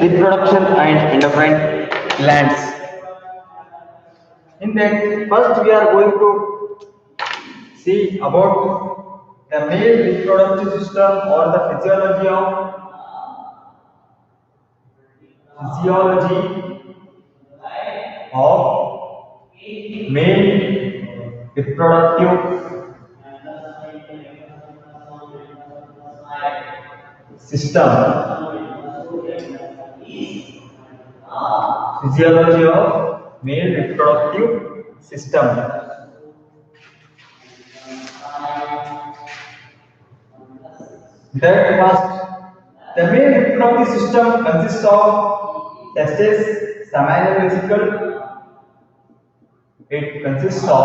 Reproduction and endocrine glands. In that, first we are going to see about the male reproductive system or the physiology of male reproductive system. Physiology of male reproductive system. That first, the male reproductive system consists of testes, seminal vesicle. It consists of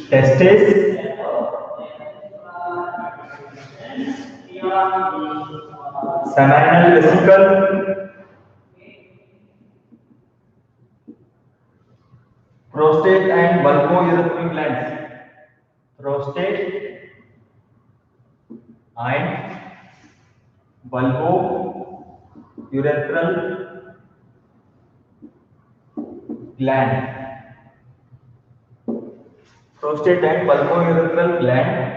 testes, seminal vesicle, prostate and bulbourethral glands. Prostate and bulbourethral gland. Prostate and bulbourethral gland.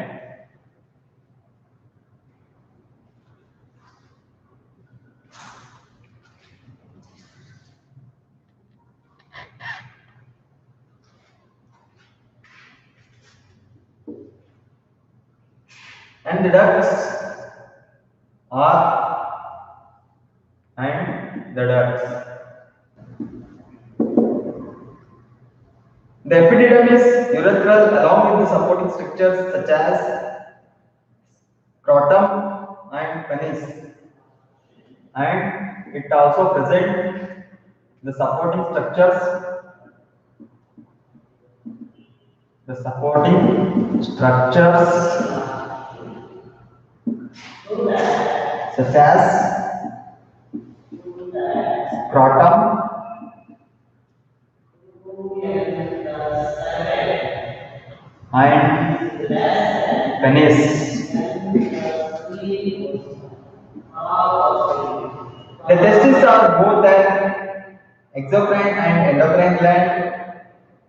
And the ducts The epidermis, urethral, along with the supporting structures such as scrotum and penis, and it also present the supporting structures structures such as scrotum and penis. The testes are both an exocrine and endocrine gland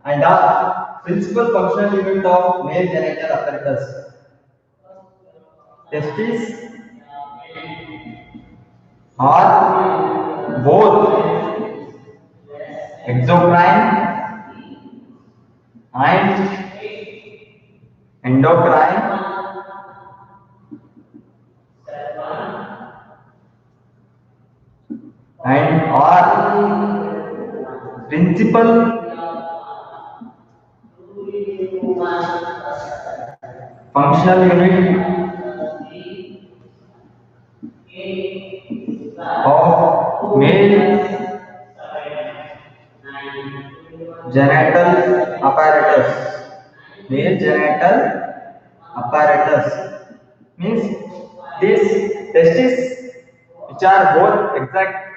and are principal functional unit of male genital apparatus. Testes are both exocrine and endocrine and are principal functional unit of male genital apparatus. Male genital apparatus means these testes, which are both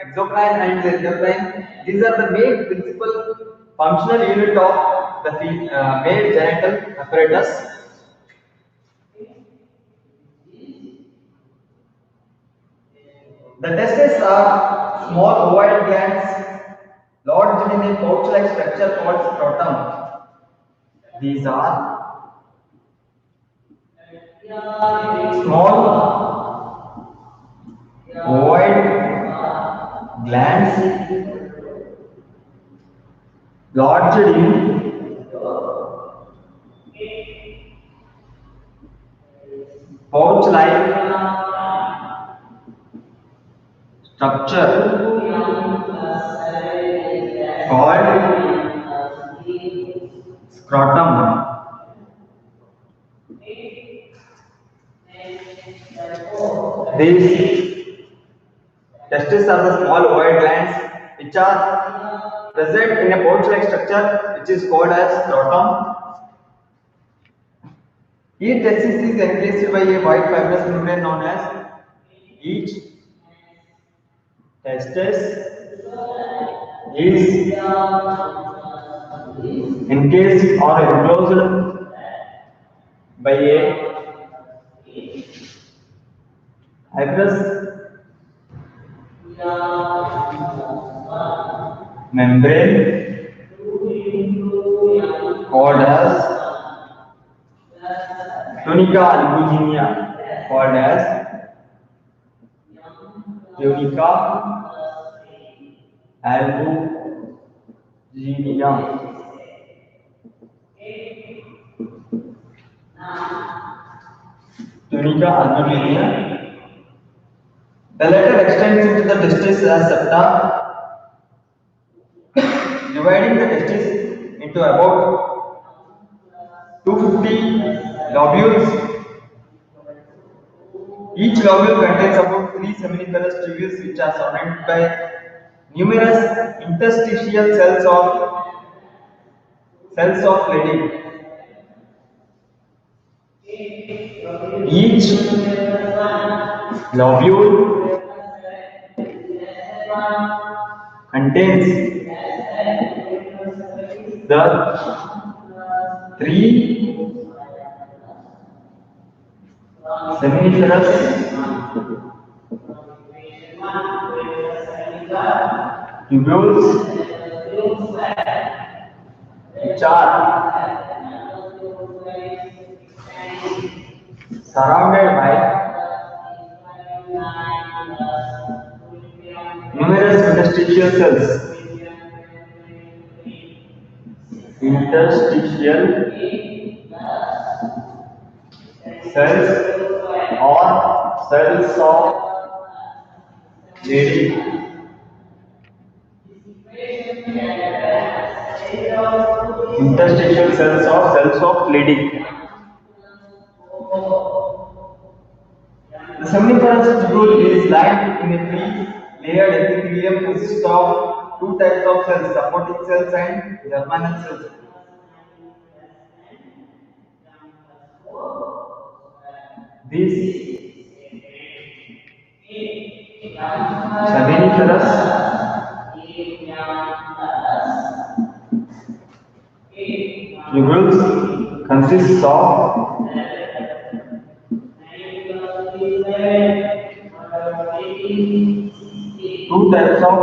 exocrine and endocrine, these are the main principal functional unit of the male genital apparatus. The testes are small ovoid glands lodged in a pouch-like structure called scrotum. These are small ovoid glands lodged in pouch-like structure called scrotum. These testes are the small ovoid glands which are present in a pouch-like structure which is called as scrotum. Each testis is encased by a white fibrous membrane known as each testis is encased or enclosed by a fibrous membrane called as tunica albuginea, tunica albuginea. Tunica albuginea. The latter extends into the testis as septa, dividing the testis into about 250 lobules. Each lobule contains about 3 seminiferous tubules which are surrounded by numerous interstitial cells of Leydig. Each lobule contains the 3 seminiferous tubules which are surrounded by numerous interstitial cells. Interstitial cells or cells of Leydig. Interstitial cells or cells of Leydig. The seminiferous tubule is lined in a 3-layered epithelium consists of 2 types of cells, supporting cells and germinal cells. These seminiferous tubules consists of two types of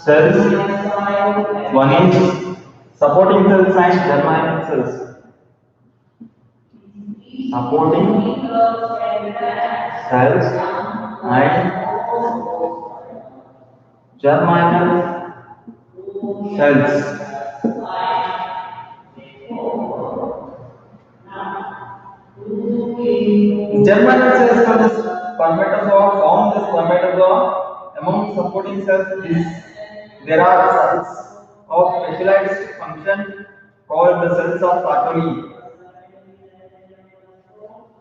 cells. One is supporting cells and germinal cells. Supporting cells and germinal cells. Germinal cells from the spermatozoa form the spermatozoa. Among supporting cells there are cells of specialized function called the cells of Sartori.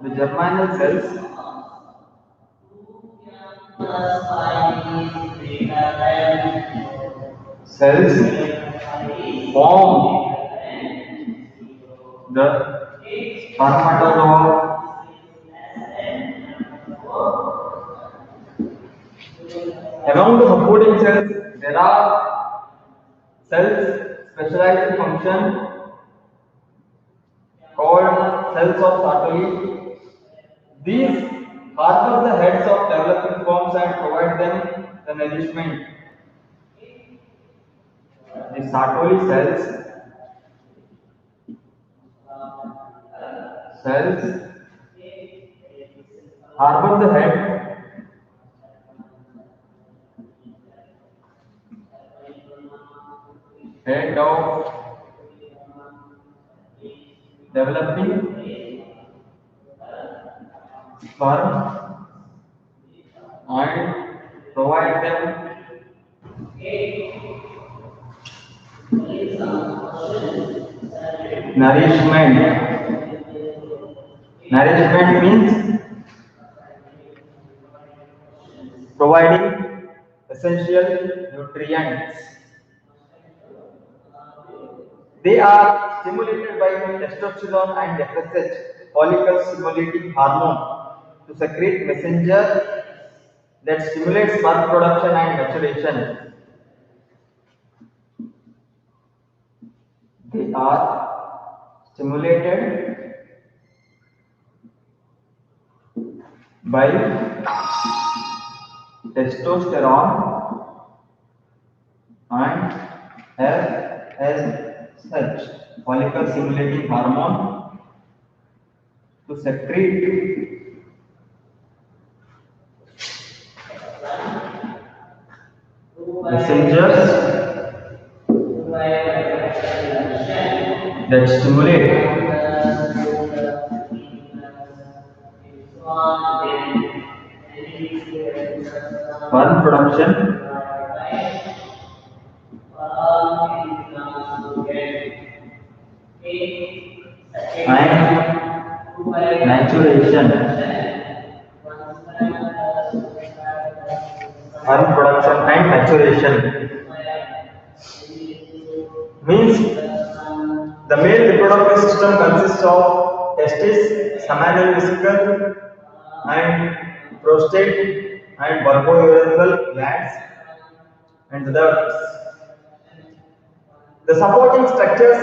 The germinal cells form the spermatozoa. Among the supporting cells, there are cells specialized in function called cells of Sartori. These harbor the heads of developing forms and provide them the nourishment. The Sartori cells harbor the head of developing sperm and provide them nourishment. Nourishment means providing essential nutrients. They are stimulated by testosterone and FSH, follicle stimulating hormone, to secrete messenger that stimulates sperm production and maturation. They are stimulated by testosterone and FSH, follicle stimulating hormone, to secrete messengers that stimulate sperm production and maturation. Sperm production and maturation means the male reproductive system consists of testis, seminal vesicle, and prostate and bulbourethral glands and the ducts. The supporting structures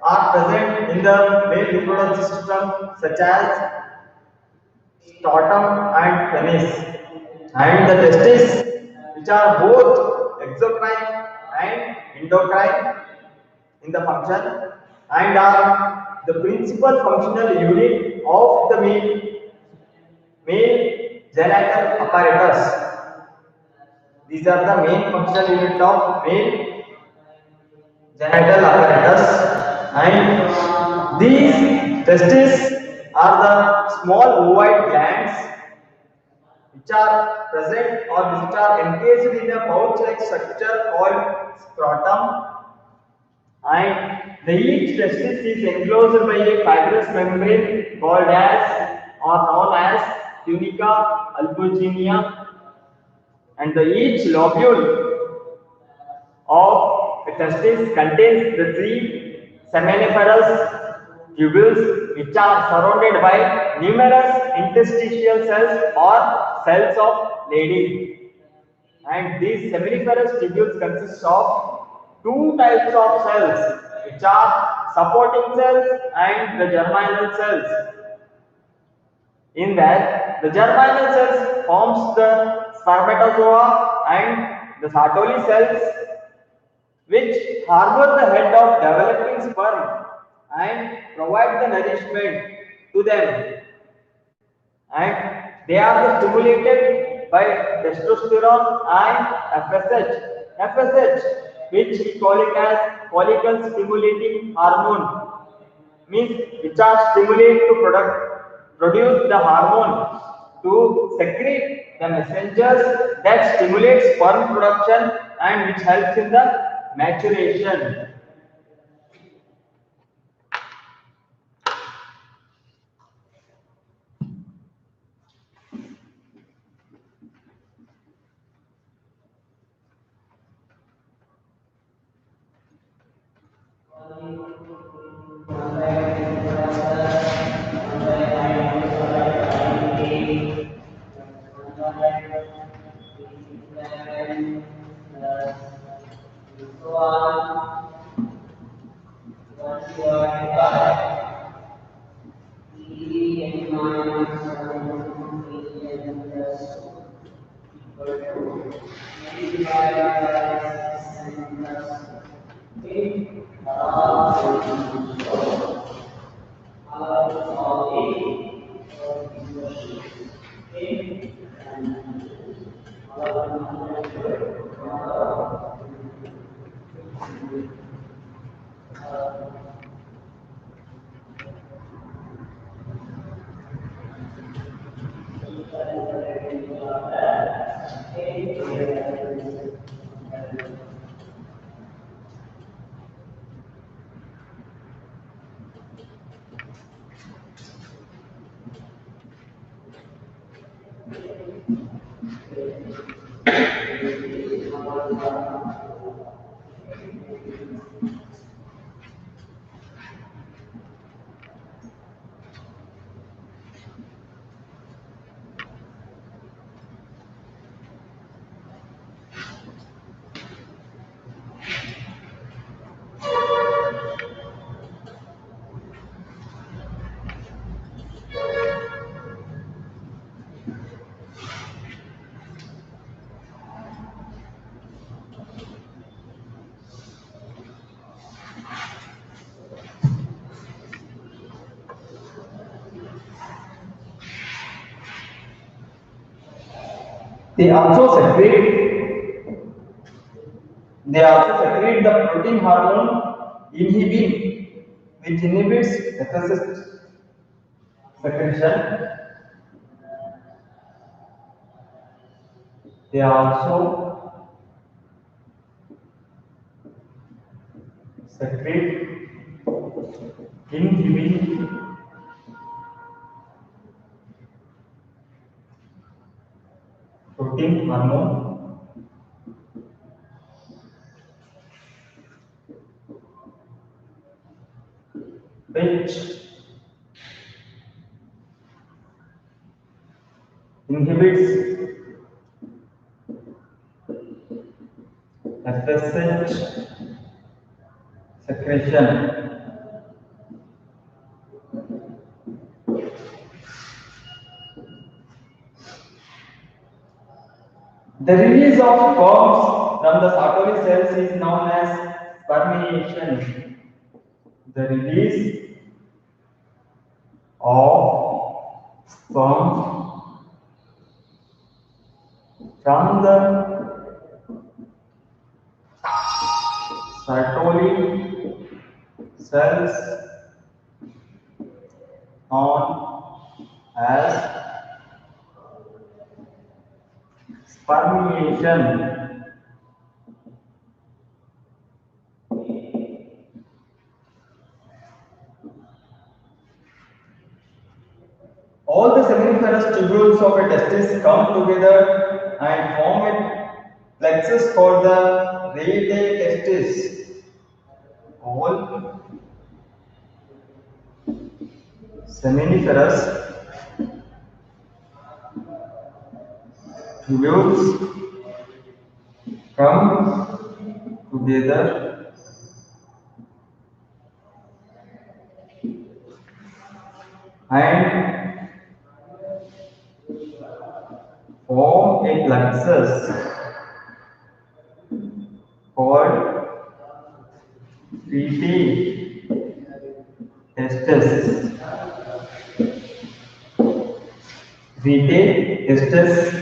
are present in the male reproductive system such as scrotum and penis, and the testes, which are both exocrine and endocrine in the function and are the principal functional unit of the male genital apparatus. These are the main functional unit of male genital apparatus, and these testes are the small ovoid glands which are present or which are encased in a pouch-like structure called scrotum, and each testis is enclosed by a fibrous membrane called as or known as tunica, albuginea, and each lobule of a testis contains the three seminiferous tubules which are surrounded by numerous interstitial cells or cells of Leydig. And these seminiferous tubules consist of two types of cells which are supporting cells and the germinal cells. In that, the germinal cells forms the spermatozoa and the Sartoli cells which harbor the head of developing sperm and provide the nourishment to them, and they are stimulated by testosterone and FSH, which we call it as follicle stimulating hormone, means which are stimulated to produce the hormone to secrete the messengers that stimulate sperm production and which helps in the maturation. They also secrete the protein hormone inhibin, which inhibits FSH secretion. They also secrete inhibin protein hormone which inhibits FSH secretion. The release of sperms from the Sartoli cells is known as spermiation. The release of sperm from the Sartoli cells known as spermiation. All the seminiferous tubules tubules of a testis come together and form a plexus called the rete testis. All seminiferous tubules come together and form a plexus called rete testis. Rete testis.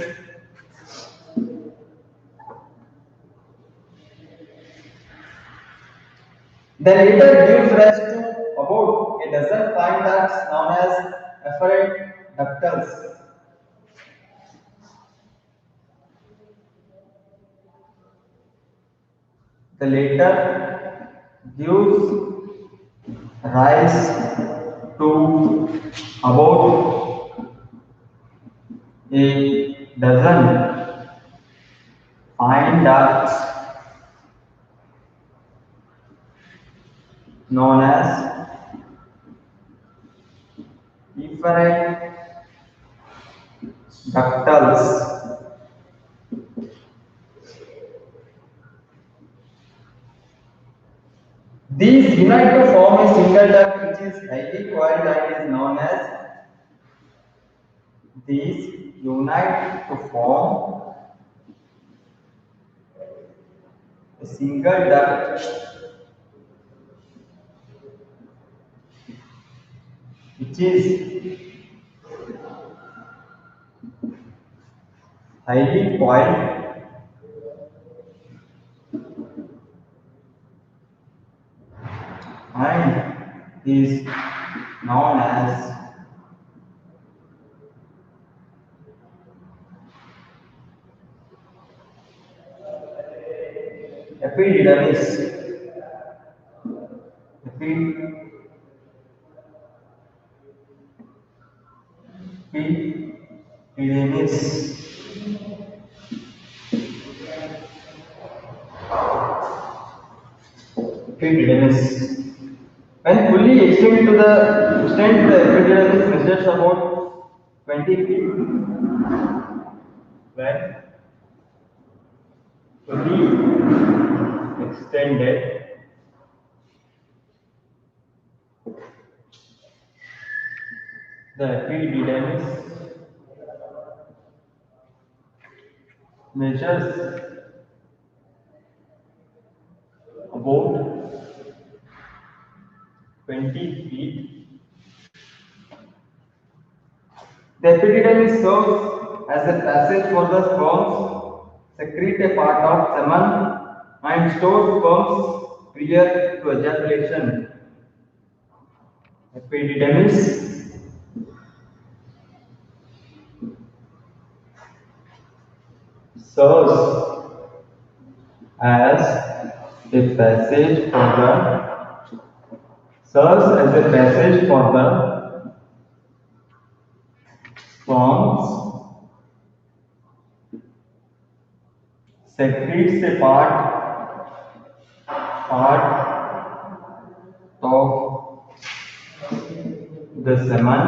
The later gives rise to about a dozen fine ducts known as efferent ductals. The later gives rise to about a dozen fine ducts known as efferent ductals. These unite to form a single duct which is highly coiled and is known as these unite to form a single duct which is highly coiled and is known as epidermis. Epidermis. Epidermis. When fully extended to the extent, the epidermis measures about 20 feet. When fully extended, the epidermis measures about 20 feet. The epidermis serves as a passage for the sperms, secrete a part of semen, and store sperms prior to ejaculation. Epidermis serves as a passage for the sperms, secretes a part of the semen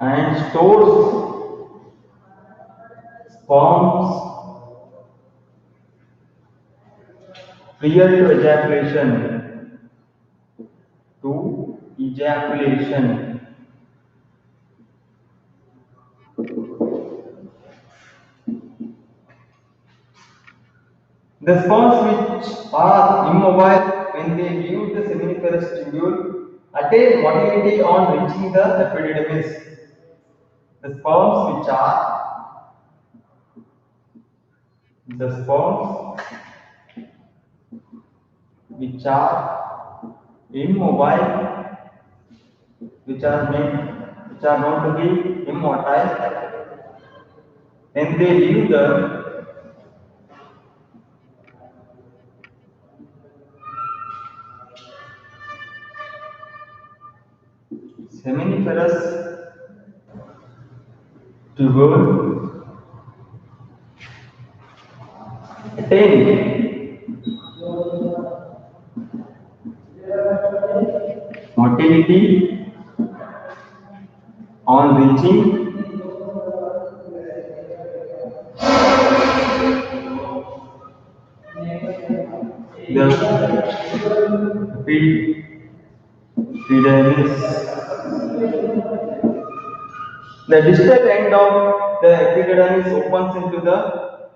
and stores sperms prior to ejaculation. The sperms which are immobile when they leave the seminiferous tubule attain motility on reaching the epidermis. The sperms which are immobile, which are known to be immotile, when they leave the seminiferous coniferous tubule attain motility on reaching the epidermis. The distal end of the epidermis opens into the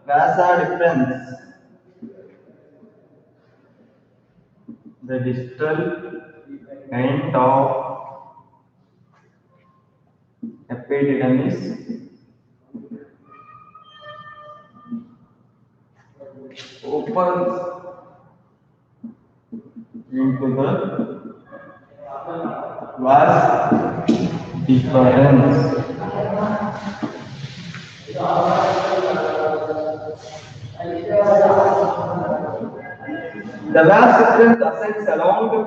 vasa deferens. The distal end of epidermis opens into the vas deferens. The vas deferens ascends along the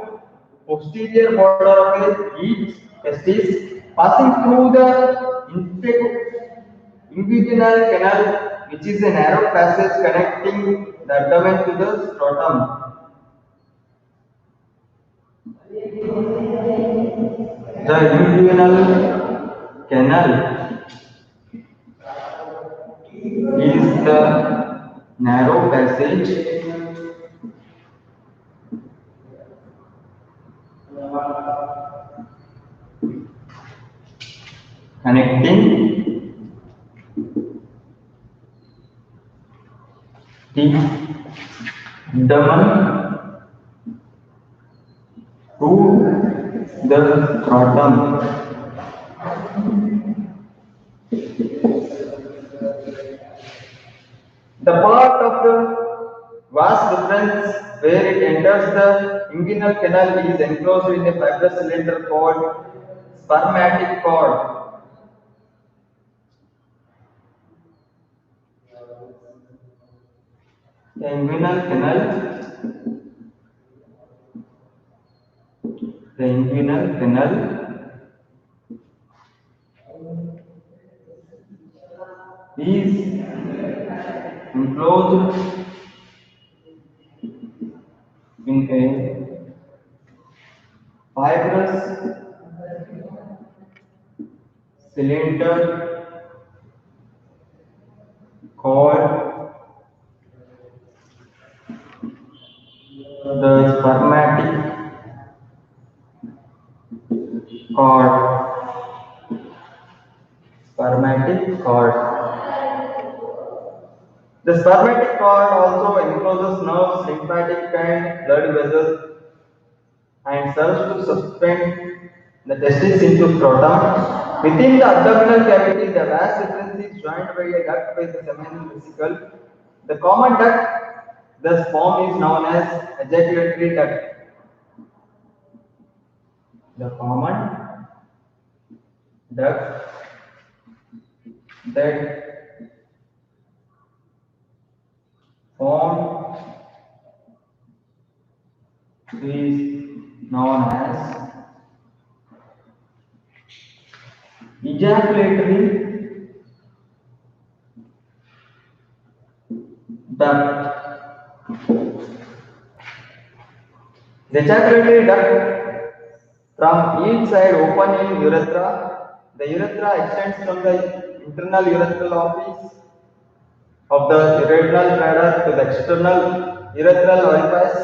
posterior border of each testis, passing through the inguinal canal, which is a narrow passage connecting the abdomen to the scrotum. The inguinal canal is the narrow passage connecting the abdomen to the scrotum. The part of the vas deferens where it enters the inguinal canal is enclosed in a fibrous cylinder called spermatic cord. The inguinal canal is enclosed in a fibrous cylinder called the spermatic cord. The spermatic cord also encloses nerves, lymphatic and blood vessels, and serves to suspend the testis into scrotum. Within the abdominal cavity, the vas deferens is joined by a duct by the seminal vesicle. The common duct thus formed is known as ejaculatory duct. The common duct that formed is known as ejaculatory duct. The ejaculatory duct from each side open in urethra. The urethra extends from the internal urethral office of the ureteral bladder to the external urethral orifice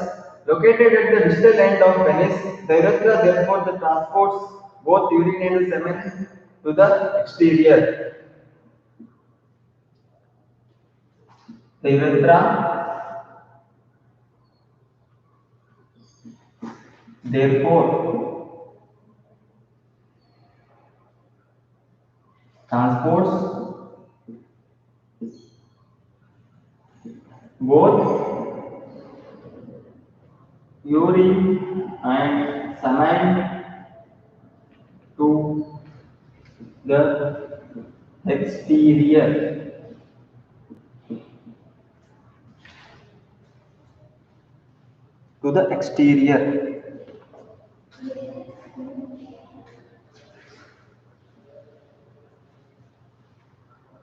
located at the distal end of penis. The urethra therefore transports both urine and semen to the exterior. The urethra therefore transports both urine and semen to the exterior. To the exterior.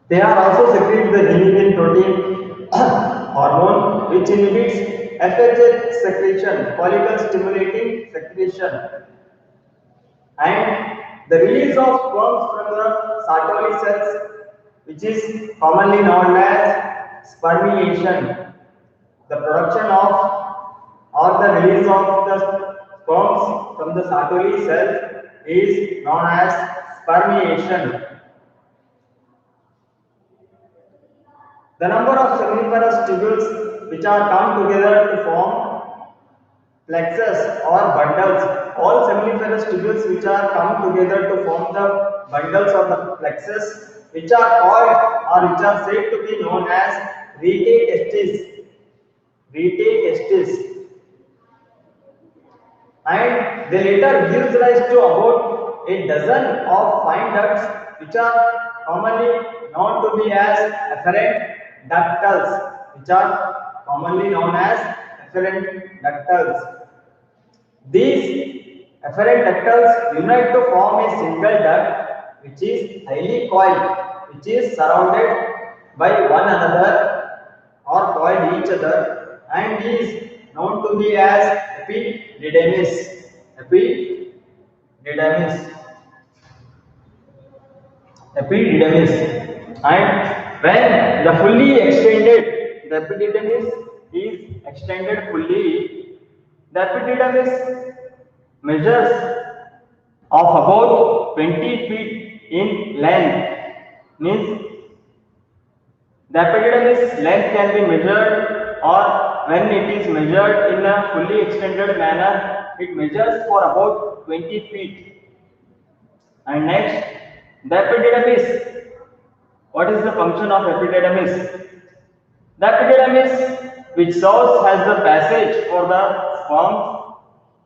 They are also secrete the inhibin protein hormone which inhibits FHH secretion, follicle stimulating secretion, and the release of sperms from the Sartori cells, which is commonly known as spermiation. The production of or the release of the sperms from the Sartori cells is known as spermiation. The number of seminiferous tubules which are come together to form plexus or bundles. All seminiferous tubules which are come together to form the bundles of the plexus, which are called or which are said to be known as rete testis. Rete testis. And they later gives rise to about a dozen of fine ducts which are commonly known to be as afferent ductals, which are commonly known as afferent ductals. These afferent ductals unite to form a single duct which is highly coiled, which is surrounded by one another or coiled each other, and is known to be as epididymis. Epididymis. Epididymis. And when the fully extended, the epididymis is extended fully, the epididymis measures of about 20 feet in length. Means the epididymis length can be measured, or when it is measured in a fully extended manner, it measures for about 20 feet. And next, the epididymis. What is the function of epididymis? The epididymis, which serves as the passage for the sperm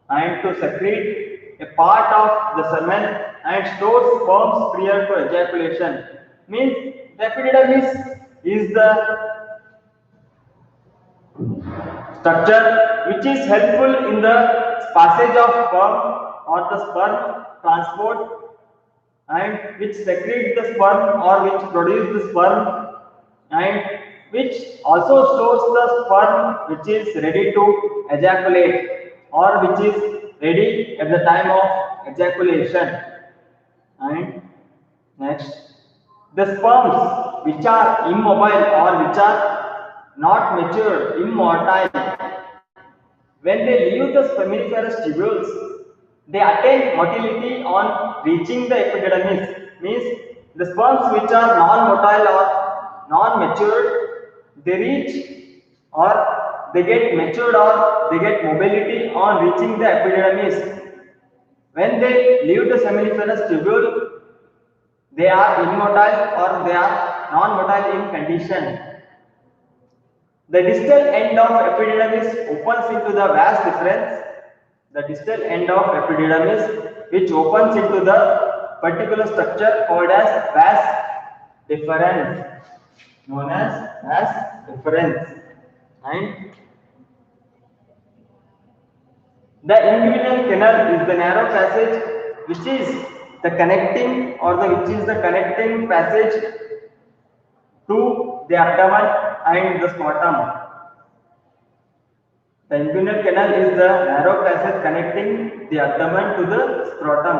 and to secrete a part of the semen and stores sperms prior to ejaculation, means the epididymis is the structure which is helpful in the passage of sperm or the sperm transport, and which secretes the sperm or which produces the sperm, and which also stores the sperm which is ready to ejaculate or which is ready at the time of ejaculation. And next, the sperms which are immobile or which are not matured, immotile, when they leave the seminiferous tubules, they attain motility on reaching the epididymis. Means the sperms which are non-motile or non-matured, they reach or they get matured or they get mobility on reaching the epididymis. When they leave the seminiferous tubule, they are immotile or they are non-motile in condition. The distal end of epididymis opens into the vas deferens. The distal end of epididymis which opens into the particular structure called as vas deferens, known as vas deferens. And the inguinal canal is the narrow passage which is the connecting or the which is the connecting passage to the abdomen and the scrotum. The inguinal canal is the narrow passage connecting the abdomen to the scrotum.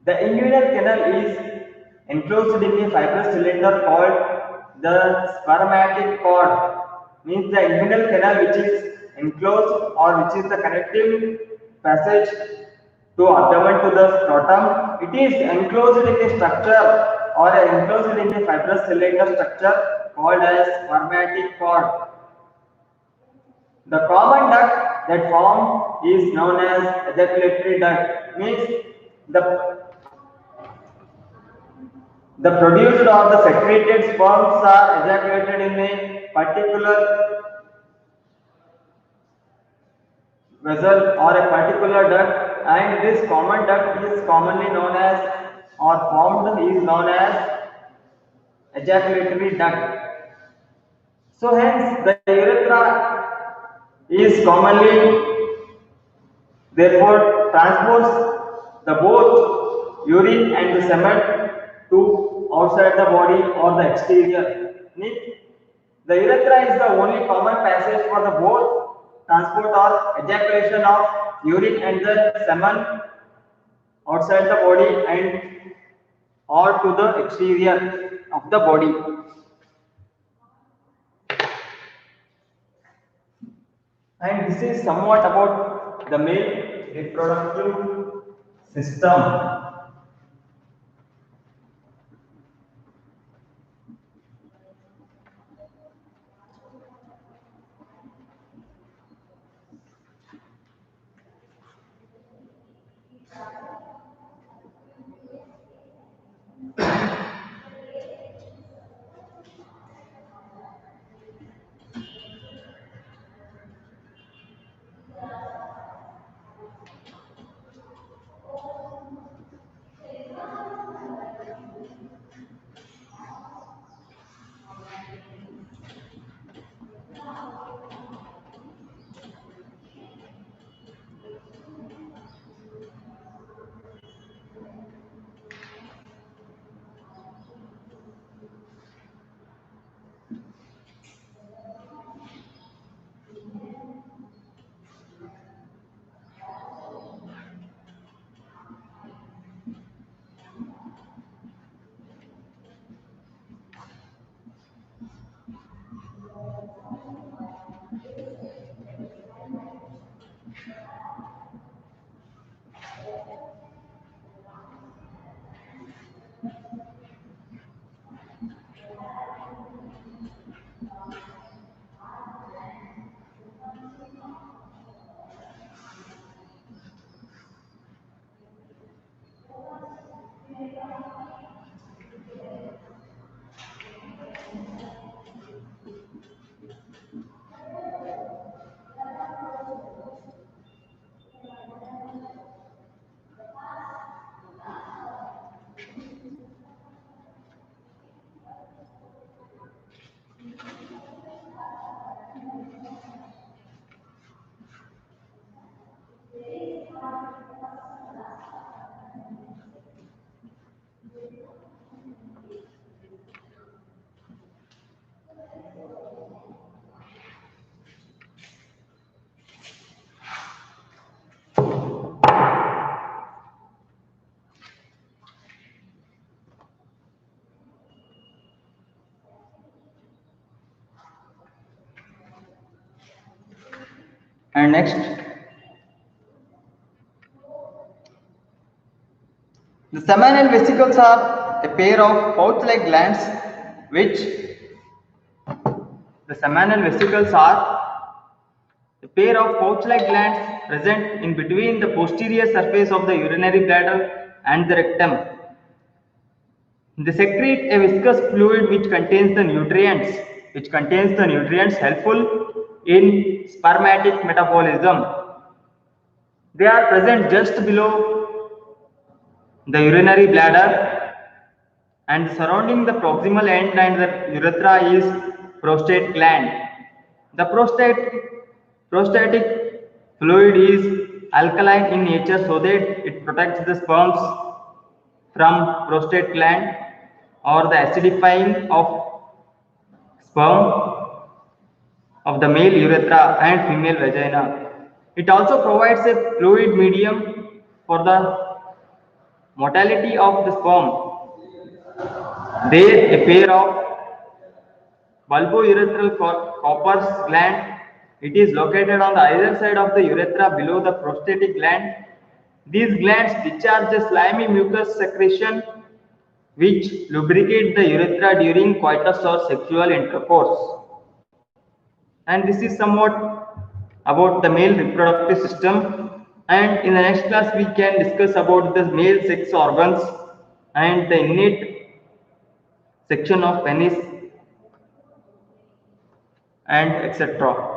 The inguinal canal is enclosed in a fibrous cylinder called the spermatic cord. Means the inguinal canal which is enclosed or which is the connecting passage to abdomen to the scrotum, it is enclosed in a structure or enclosed in a fibrous cylinder structure called as spermatic cord. The common duct that form is known as ejaculatory duct. Means the produced or the secreted sperms are ejaculated in a particular vessel or a particular duct, and this common duct is commonly known as or formed is known as ejaculatory duct. So hence the urethra is commonly therefore transports the both urine and the semen to outside the body or the exterior. The urethra is the only common passage for the both transport or ejaculation of urine and the semen outside the body and or to the exterior of the body. And this is somewhat about the male reproductive system. And next, the seminal vesicles are a pair of pouch-like glands which present in between the posterior surface of the urinary bladder and the rectum. They secrete a viscous fluid which contains the nutrients helpful in spermatic metabolism. They are present just below the urinary bladder, and surrounding the proximal end and the urethra is prostate gland. The prostatic fluid is alkaline in nature so that it protects the sperms from prostate gland or the acidifying of sperm of the male urethra and female vagina. It also provides a fluid medium for the motility of the sperm. There, a pair of bulbourethral corpus gland. It is located on the either side of the urethra below the prostatic gland. These glands discharge a slimy mucus secretion which lubricate the urethra during coitus or sexual intercourse. And this is somewhat about the male reproductive system. And in the next class we can discuss about the male sex organs and the innate section of penis and etc.